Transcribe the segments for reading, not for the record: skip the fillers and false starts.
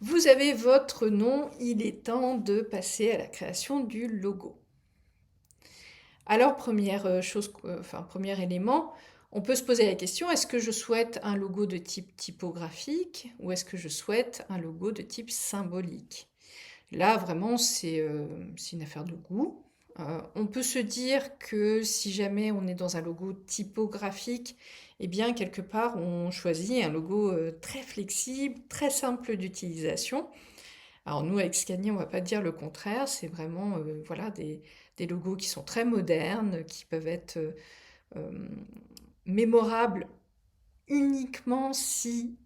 Vous avez votre nom, il est temps de passer à la création du logo. Alors, première chose, enfin, premier élément, on peut se poser la question, est-ce que je souhaite un logo de type typographique ou est-ce que je souhaite un logo de type symbolique? Là, vraiment, c'est une affaire de goût. On peut se dire que si jamais on est dans un logo typographique, eh bien, quelque part, on choisit un logo très flexible, très simple d'utilisation. Alors nous, avec Scania, on va pas dire le contraire, c'est vraiment voilà, des logos qui sont très modernes, qui peuvent être euh, mémorables uniquement si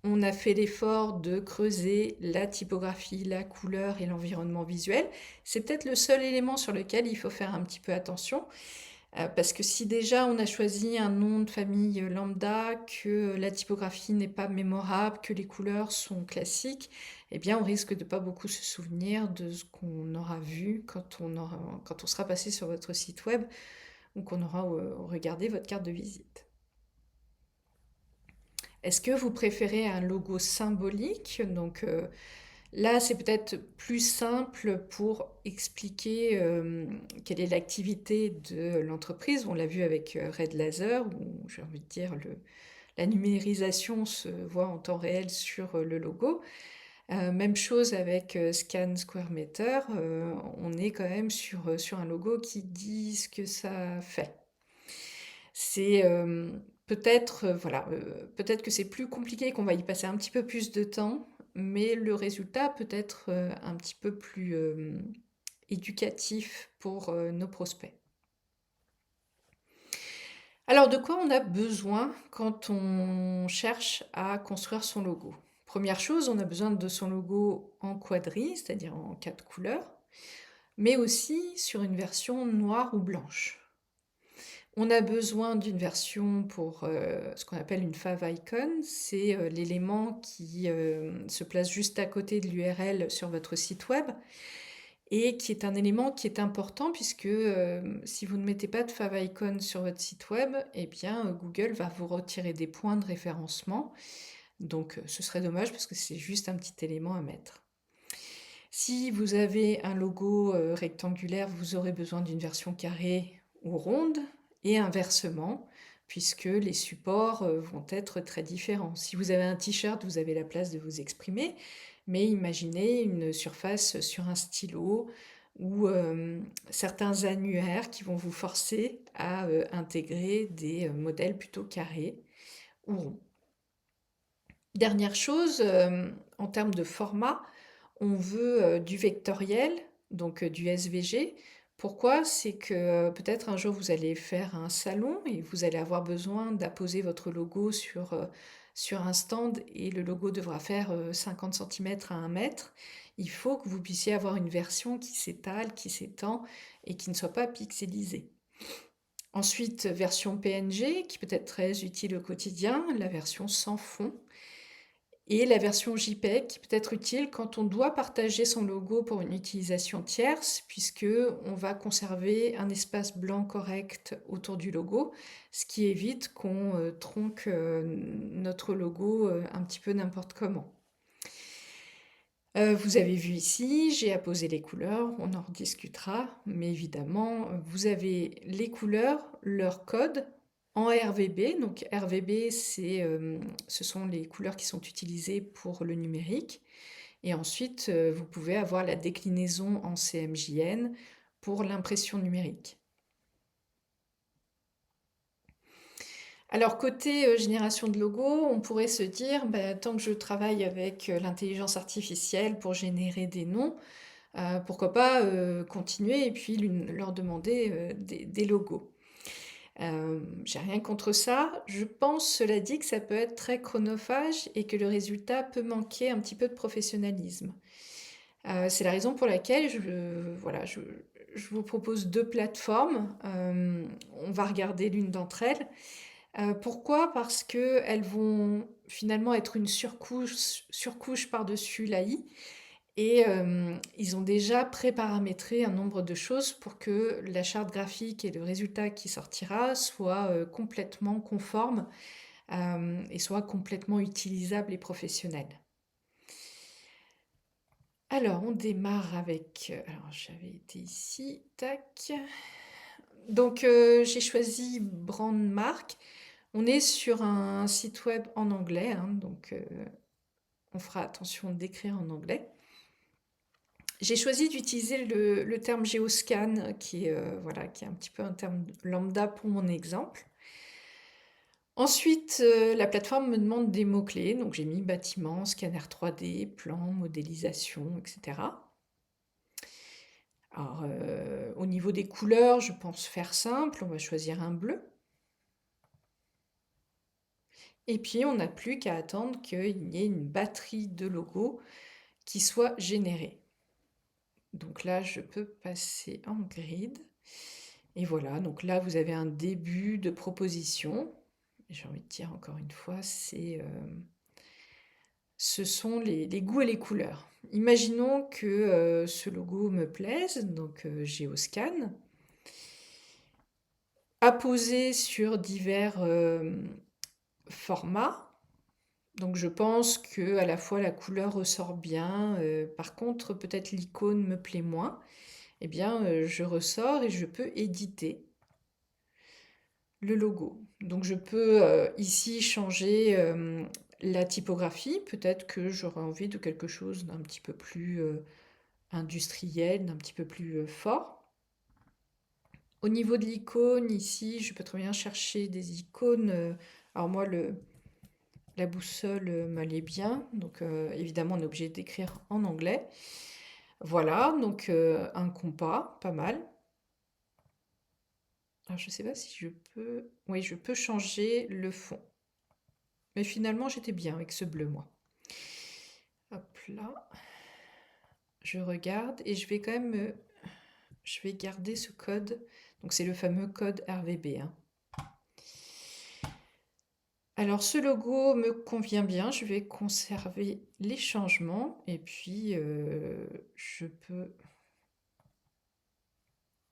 on a fait l'effort de creuser la typographie, la couleur et l'environnement visuel. C'est peut-être le seul élément sur lequel il faut faire un petit peu attention. Parce que si déjà on a choisi un nom de famille lambda, que la typographie n'est pas mémorable, que les couleurs sont classiques, eh bien on risque de pas beaucoup se souvenir de ce qu'on aura vu quand on sera passé sur votre site web ou qu'on aura regardé votre carte de visite. Est-ce que vous préférez un logo symbolique? Donc là, c'est peut-être plus simple pour expliquer quelle est l'activité de l'entreprise. On l'a vu avec Red Laser, où j'ai envie de dire la numérisation se voit en temps réel sur le logo. Même chose avec Scan Square Meter, on est quand même sur un logo qui dit ce que ça fait. C'est peut-être voilà, peut-être que c'est plus compliqué, qu'on va y passer un petit peu plus de temps, mais le résultat peut être un petit peu plus éducatif pour nos prospects. Alors, de quoi on a besoin quand on cherche à construire son logo? Première chose, on a besoin de son logo en quadri, c'est-à-dire en 4 couleurs, mais aussi sur une version noire ou blanche. On a besoin d'une version pour ce qu'on appelle une favicon, c'est l'élément qui se place juste à côté de l'URL sur votre site web et qui est un élément qui est important puisque si vous ne mettez pas de favicon sur votre site web, eh bien Google va vous retirer des points de référencement. Donc ce serait dommage parce que c'est juste un petit élément à mettre. Si vous avez un logo rectangulaire, vous aurez besoin d'une version carrée ou ronde, et inversement, puisque les supports vont être très différents. Si vous avez un t-shirt, vous avez la place de vous exprimer, mais imaginez une surface sur un stylo ou certains annuaires qui vont vous forcer à intégrer des modèles plutôt carrés ou ronds. Dernière chose, en termes de format, on veut du vectoriel, donc du SVG. Pourquoi? C'est que peut-être un jour vous allez faire un salon et vous allez avoir besoin d'apposer votre logo sur un stand et le logo devra faire 50 cm à 1 mètre. Il faut que vous puissiez avoir une version qui s'étale, qui s'étend et qui ne soit pas pixelisée. Ensuite, version PNG qui peut être très utile au quotidien, la version sans fond. Et la version JPEG qui peut être utile quand on doit partager son logo pour une utilisation tierce, puisque on va conserver un espace blanc correct autour du logo, ce qui évite qu'on tronque notre logo un petit peu n'importe comment. Vous avez vu ici, j'ai apposé les couleurs, on en rediscutera, mais évidemment, vous avez les couleurs, leur code en RVB. Donc RVB, ce sont les couleurs qui sont utilisées pour le numérique. Et ensuite, vous pouvez avoir la déclinaison en CMJN pour l'impression numérique. Alors côté génération de logos, on pourrait se dire, bah, tant que je travaille avec l'intelligence artificielle pour générer des noms, pourquoi pas continuer et puis leur demander des logos. J'ai rien contre ça. Je pense, cela dit, que ça peut être très chronophage et que le résultat peut manquer un petit peu de professionnalisme. C'est la raison pour laquelle voilà, je vous propose 2 plateformes. On va regarder l'une d'entre elles. Pourquoi? Parce qu'elles vont finalement être une surcouche par-dessus l'AI. Et ils ont déjà pré-paramétré un nombre de choses pour que la charte graphique et le résultat qui sortira soient complètement conformes et soient complètement utilisables et professionnels. Alors, on démarre avec... alors, j'avais été ici, tac. Donc, j'ai choisi Brandmark. On est sur un site web en anglais, hein, donc on fera attention d'écrire en anglais. J'ai choisi d'utiliser le terme géoscan, voilà, qui est un petit peu un terme lambda pour mon exemple. Ensuite, la plateforme me demande des mots-clés, donc j'ai mis bâtiment, scanner 3D, plan, modélisation, etc. Alors, au niveau des couleurs, je pense faire simple, on va choisir un bleu. Et puis, on n'a plus qu'à attendre qu'il y ait une batterie de logos qui soit générée. Donc là, je peux passer en grid. Et voilà, donc là, vous avez un début de proposition. J'ai envie de dire encore une fois, ce sont les goûts et les couleurs. Imaginons que ce logo me plaise, donc Geoscan, apposé sur divers formats. Donc je pense que à la fois la couleur ressort bien, par contre peut-être l'icône me plaît moins. Eh bien, je ressors et je peux éditer le logo. Donc je peux ici changer la typographie. Peut-être que j'aurais envie de quelque chose d'un petit peu plus industriel, d'un petit peu plus fort. Au niveau de l'icône, ici, je peux très bien chercher des icônes. Alors moi, la boussole m'allait bien. Donc évidemment, on est obligé d'écrire en anglais. Voilà, donc un compas, pas mal. Alors, je ne sais pas si je peux... Oui, je peux changer le fond. Mais finalement, j'étais bien avec ce bleu, moi. Hop là. Je regarde et je vais quand même... je vais garder ce code. Donc, c'est le fameux code RVB, hein. Alors, ce logo me convient bien. Je vais conserver les changements. Et puis, je peux...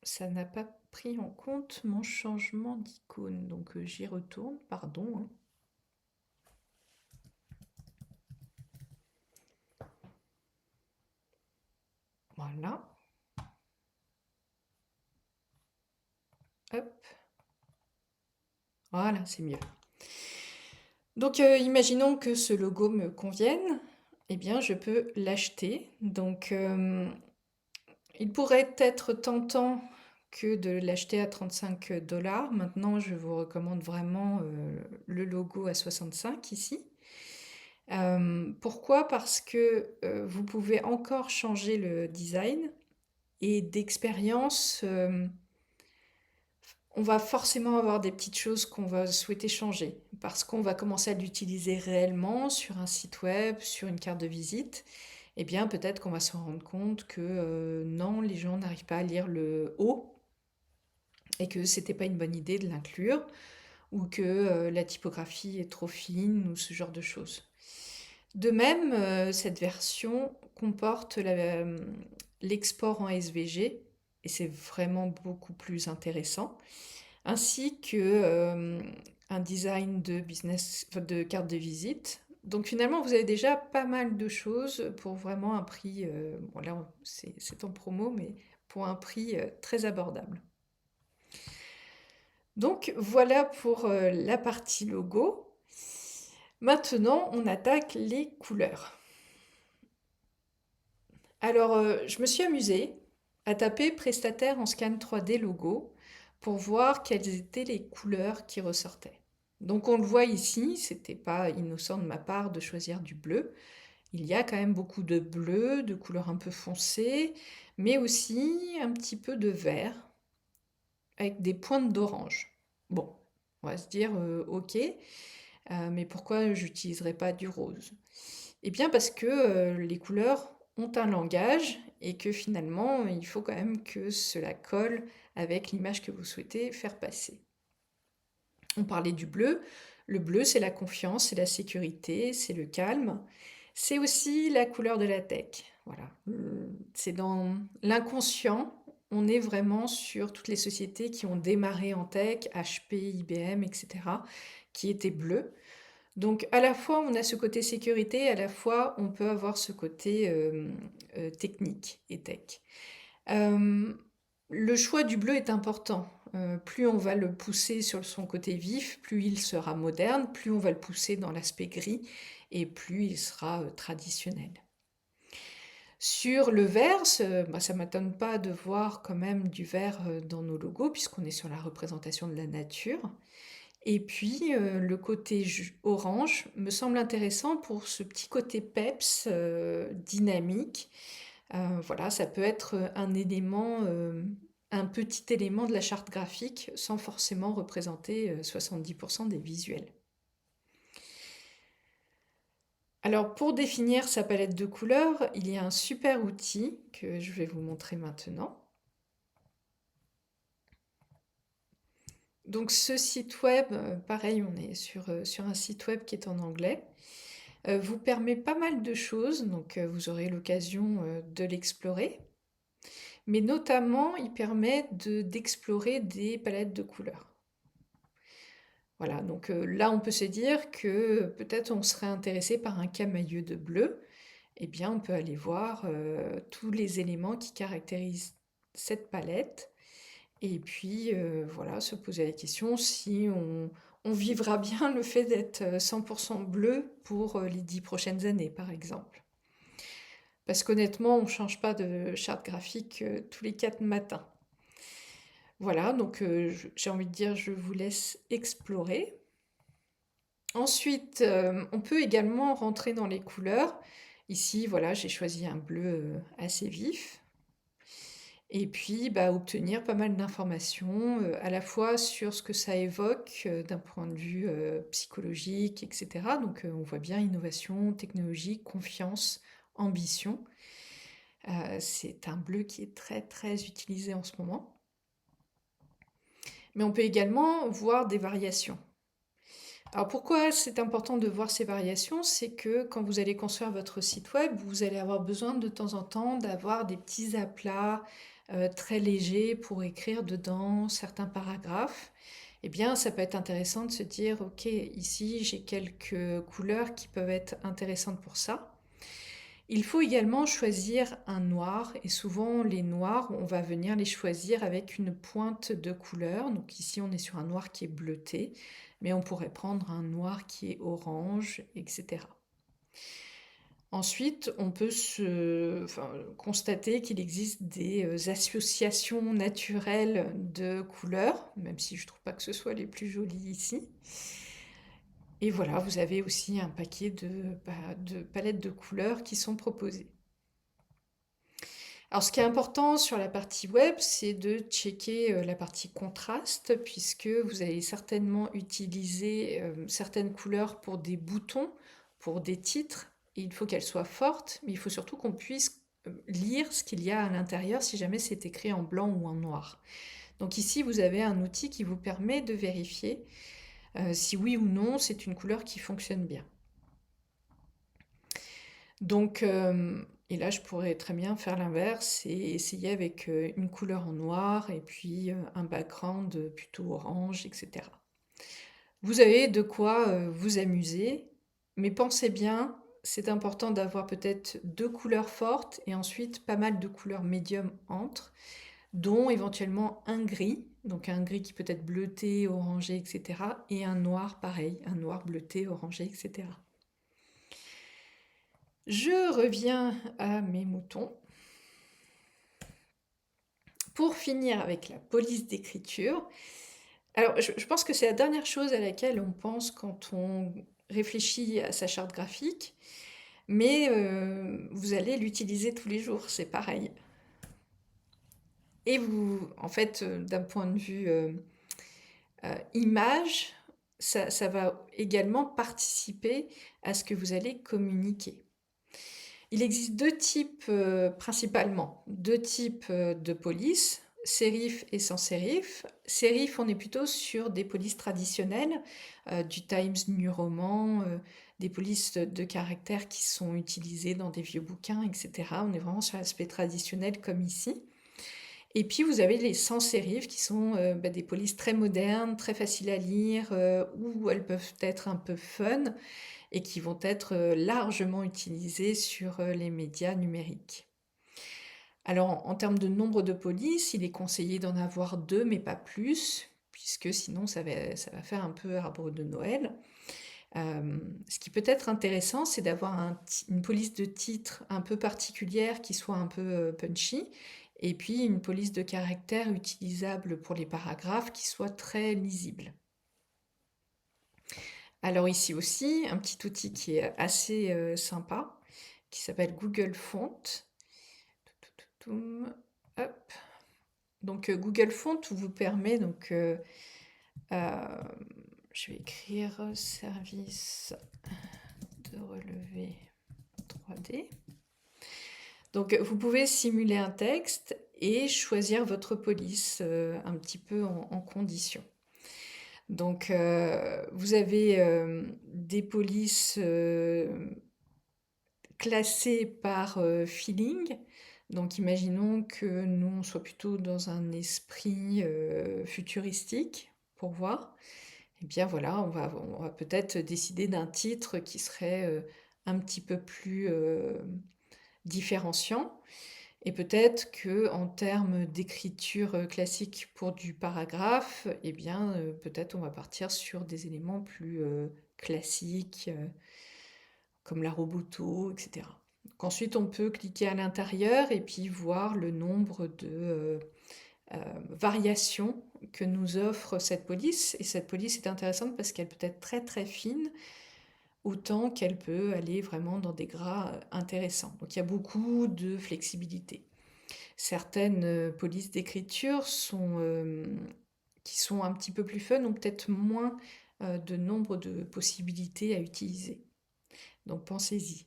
Ça n'a pas pris en compte mon changement d'icône. Donc, j'y retourne, pardon, hein. Voilà. Hop. Voilà, c'est mieux. Donc, imaginons que ce logo me convienne. Eh bien, je peux l'acheter. Donc, il pourrait être tentant que de l'acheter à 35 $. Maintenant, je vous recommande vraiment le logo à 65 ici. Pourquoi? Parce que vous pouvez encore changer le design et d'expérience, on va forcément avoir des petites choses qu'on va souhaiter changer parce qu'on va commencer à l'utiliser réellement sur un site web, sur une carte de visite. Eh bien, peut-être qu'on va se rendre compte que non, les gens n'arrivent pas à lire le haut et que c'était pas une bonne idée de l'inclure ou que la typographie est trop fine ou ce genre de choses. De même, cette version comporte l'export en SVG et c'est vraiment beaucoup plus intéressant, ainsi que un design de business, enfin, de carte de visite. Donc finalement, vous avez déjà pas mal de choses pour vraiment un prix, bon là c'est en promo, mais pour un prix très abordable. Donc voilà pour la partie logo. Maintenant, on attaque les couleurs. Alors, je me suis amusée à taper prestataire en scan 3D logo pour voir quelles étaient les couleurs qui ressortaient. Donc on le voit ici, c'était pas innocent de ma part de choisir du bleu. Il y a quand même beaucoup de bleu, de couleurs un peu foncées, mais aussi un petit peu de vert avec des pointes d'orange. Bon, on va se dire ok, mais pourquoi j'utiliserais pas du rose? Eh bien parce que les couleurs ont un langage et que finalement il faut quand même que cela colle avec l'image que vous souhaitez faire passer. On parlait du bleu. Le bleu, c'est la confiance, c'est la sécurité, c'est le calme. C'est aussi la couleur de la tech. Voilà. C'est dans l'inconscient. On est vraiment sur toutes les sociétés qui ont démarré en tech, HP, IBM, etc., qui étaient bleues. Donc à la fois on a ce côté sécurité, à la fois on peut avoir ce côté technique et tech. Euh, le choix du bleu est important. Plus on va le pousser sur son côté vif, plus il sera moderne, plus on va le pousser dans l'aspect gris et plus il sera traditionnel. Sur le vert, ça m'étonne pas de voir quand même du vert dans nos logos puisqu'on est sur la représentation de la nature. Et puis le côté orange me semble intéressant pour ce petit côté peps, dynamique. Voilà, ça peut être un élément, un petit élément de la charte graphique sans forcément représenter 70% des visuels. Alors pour définir sa palette de couleurs, il y a un super outil que je vais vous montrer maintenant. Donc ce site web, pareil, on est sur un site web qui est en anglais, vous permet pas mal de choses, donc vous aurez l'occasion de l'explorer. Mais notamment, il permet d'explorer des palettes de couleurs. Voilà, donc là, on peut se dire que peut-être on serait intéressé par un camailleux de bleu. Eh bien, on peut aller voir tous les éléments qui caractérisent cette palette. Et puis, voilà, se poser la question si on vivra bien le fait d'être 100% bleu pour les 10 prochaines années, par exemple. Parce qu'honnêtement, on ne change pas de charte graphique tous les 4 matins. Voilà, donc j'ai envie de dire, je vous laisse explorer. Ensuite, on peut également rentrer dans les couleurs. Ici, voilà, j'ai choisi un bleu assez vif. Et puis, bah, obtenir pas mal d'informations, à la fois sur ce que ça évoque d'un point de vue psychologique, etc. Donc, on voit bien innovation, technologie, confiance, ambition. C'est un bleu qui est très, très utilisé en ce moment. Mais on peut également voir des variations. Alors pourquoi c'est important de voir ces variations? C'est que quand vous allez construire votre site web, vous allez avoir besoin de temps en temps d'avoir des petits aplats très légers pour écrire dedans certains paragraphes. Eh bien, ça peut être intéressant de se dire, ok, ici j'ai quelques couleurs qui peuvent être intéressantes pour ça. Il faut également choisir un noir, et souvent les noirs, on va venir les choisir avec une pointe de couleur. Donc ici, on est sur un noir qui est bleuté, mais on pourrait prendre un noir qui est orange, etc. Ensuite, on peut constater qu'il existe des associations naturelles de couleurs, même si je ne trouve pas que ce soit les plus jolies ici. Et voilà, vous avez aussi un paquet de palettes de couleurs qui sont proposées. Alors, ce qui est important sur la partie web, c'est de checker la partie contraste, puisque vous allez certainement utiliser certaines couleurs pour des boutons, pour des titres. Et il faut qu'elles soient fortes, mais il faut surtout qu'on puisse lire ce qu'il y a à l'intérieur si jamais c'est écrit en blanc ou en noir. Donc ici, vous avez un outil qui vous permet de vérifier si oui ou non c'est une couleur qui fonctionne bien. Donc, et là, je pourrais très bien faire l'inverse et essayer avec une couleur en noir et puis un background plutôt orange, etc. Vous avez de quoi vous amuser, mais pensez bien, c'est important d'avoir peut-être deux couleurs fortes et ensuite pas mal de couleurs médium entre, dont éventuellement un gris, donc un gris qui peut être bleuté, orangé, etc. Et un noir pareil, un noir bleuté, orangé, etc. Je reviens à mes moutons. Pour finir avec la police d'écriture, alors je pense que c'est la dernière chose à laquelle on pense quand on réfléchit à sa charte graphique, mais vous allez l'utiliser tous les jours, c'est pareil. Et vous, en fait, d'un point de vue image, ça va également participer à ce que vous allez communiquer. Il existe deux types principalement, deux types de police, sérif et sans sérif. Sérif, on est plutôt sur des polices traditionnelles, du Times New Roman, des polices de caractères qui sont utilisées dans des vieux bouquins, etc. On est vraiment sur l'aspect traditionnel comme ici. Et puis vous avez les sans sérifs qui sont des polices très modernes, très faciles à lire, où elles peuvent être un peu fun et qui vont être largement utilisées sur les médias numériques. Alors en termes de nombre de polices, il est conseillé d'en avoir 2 mais pas plus, puisque sinon ça va faire un peu arbre de Noël. Ce qui peut être intéressant, c'est d'avoir une police de titres un peu particulière qui soit un peu punchy, et puis une police de caractère utilisable pour les paragraphes qui soit très lisible. Alors ici aussi, un petit outil qui est assez sympa, qui s'appelle Google Font. Hop. Donc Google Font vous permet donc je vais écrire service de relevé 3D. Donc vous pouvez simuler un texte et choisir votre police un petit peu en condition. Donc vous avez des polices classées par feeling. Donc imaginons que nous on soit plutôt dans un esprit futuristique pour voir. Eh bien voilà, on va peut-être décider d'un titre qui serait un petit peu plus différenciant. Et peut-être que en termes d'écriture classique pour du paragraphe, eh bien peut-être on va partir sur des éléments plus classiques, comme la roboto, etc. Donc ensuite, on peut cliquer à l'intérieur et puis voir le nombre de variations que nous offre cette police. Et cette police est intéressante parce qu'elle peut être très très fine, autant qu'elle peut aller vraiment dans des gras intéressants. Donc il y a beaucoup de flexibilité. Certaines polices d'écriture qui sont un petit peu plus fun ont peut-être moins de nombre de possibilités à utiliser. Donc pensez-y.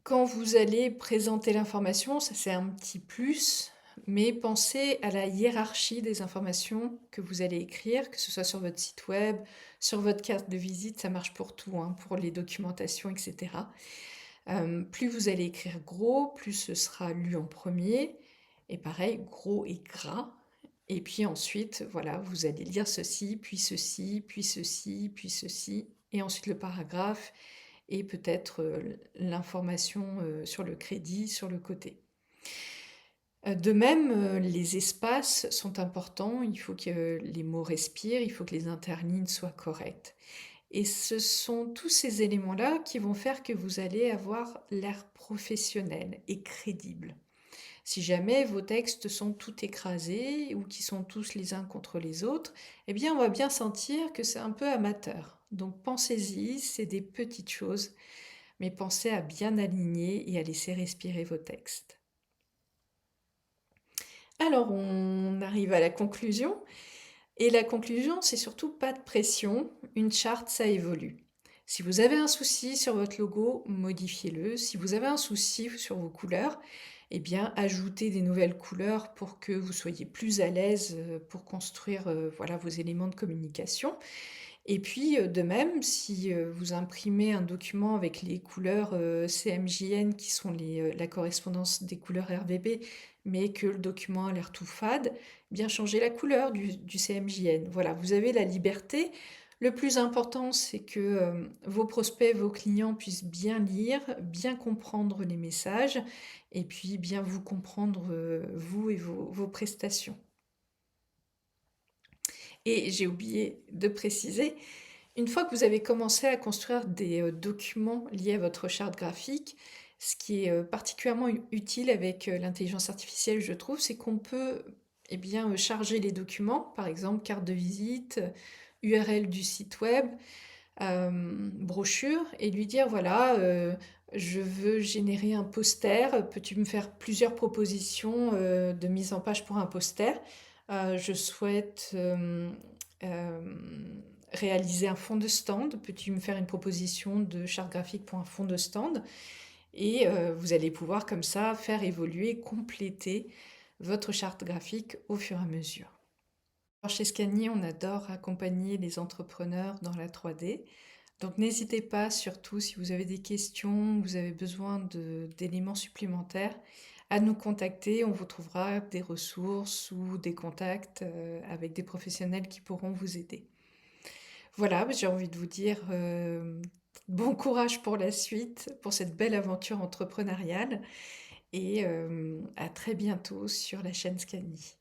Quand vous allez présenter l'information, ça c'est un petit plus, mais pensez à la hiérarchie des informations que vous allez écrire, que ce soit sur votre site web, sur votre carte de visite, ça marche pour tout, hein, pour les documentations, etc. Plus vous allez écrire gros, plus ce sera lu en premier, et pareil, gros et gras. Et puis ensuite, voilà, vous allez lire ceci, puis ceci, puis ceci, puis ceci, et ensuite le paragraphe, et peut-être l'information sur le crédit, sur le côté. De même, les espaces sont importants, il faut que les mots respirent, il faut que les interlignes soient correctes. Et ce sont tous ces éléments-là qui vont faire que vous allez avoir l'air professionnel et crédible. Si jamais vos textes sont tout écrasés ou qui sont tous les uns contre les autres, eh bien on va bien sentir que c'est un peu amateur. Donc pensez-y, c'est des petites choses, mais pensez à bien aligner et à laisser respirer vos textes. Alors on arrive à la conclusion. Et la conclusion, c'est surtout pas de pression, une charte, ça évolue. Si vous avez un souci sur votre logo, modifiez-le. Si vous avez un souci sur vos couleurs, eh bien, ajoutez des nouvelles couleurs pour que vous soyez plus à l'aise pour construire voilà, vos éléments de communication. Et puis, de même, si vous imprimez un document avec les couleurs CMJN, qui sont la correspondance des couleurs RVB, mais que le document a l'air tout fade, bien changer la couleur du CMJN. Voilà, vous avez la liberté. Le plus important, c'est que vos prospects, vos clients puissent bien lire, bien comprendre les messages, et puis bien vous comprendre, vous et vos prestations. Et j'ai oublié de préciser, une fois que vous avez commencé à construire des documents liés à votre charte graphique, ce qui est particulièrement utile avec l'intelligence artificielle, je trouve, c'est qu'on peut eh bien, charger les documents, par exemple carte de visite, URL du site web, brochure, et lui dire, voilà, je veux générer un poster, peux-tu me faire plusieurs propositions de mise en page pour un poster? Je souhaite réaliser un fond de stand. Peux-tu me faire une proposition de charte graphique pour un fond de stand? Et vous allez pouvoir comme ça faire évoluer, compléter votre charte graphique au fur et à mesure. Alors chez Scani, on adore accompagner les entrepreneurs dans la 3D. Donc n'hésitez pas, surtout si vous avez des questions, vous avez besoin d'éléments supplémentaires, à nous contacter. On vous trouvera des ressources ou des contacts avec des professionnels qui pourront vous aider. Voilà, j'ai envie de vous dire bon courage pour la suite, pour cette belle aventure entrepreneuriale et à très bientôt sur la chaîne Scani.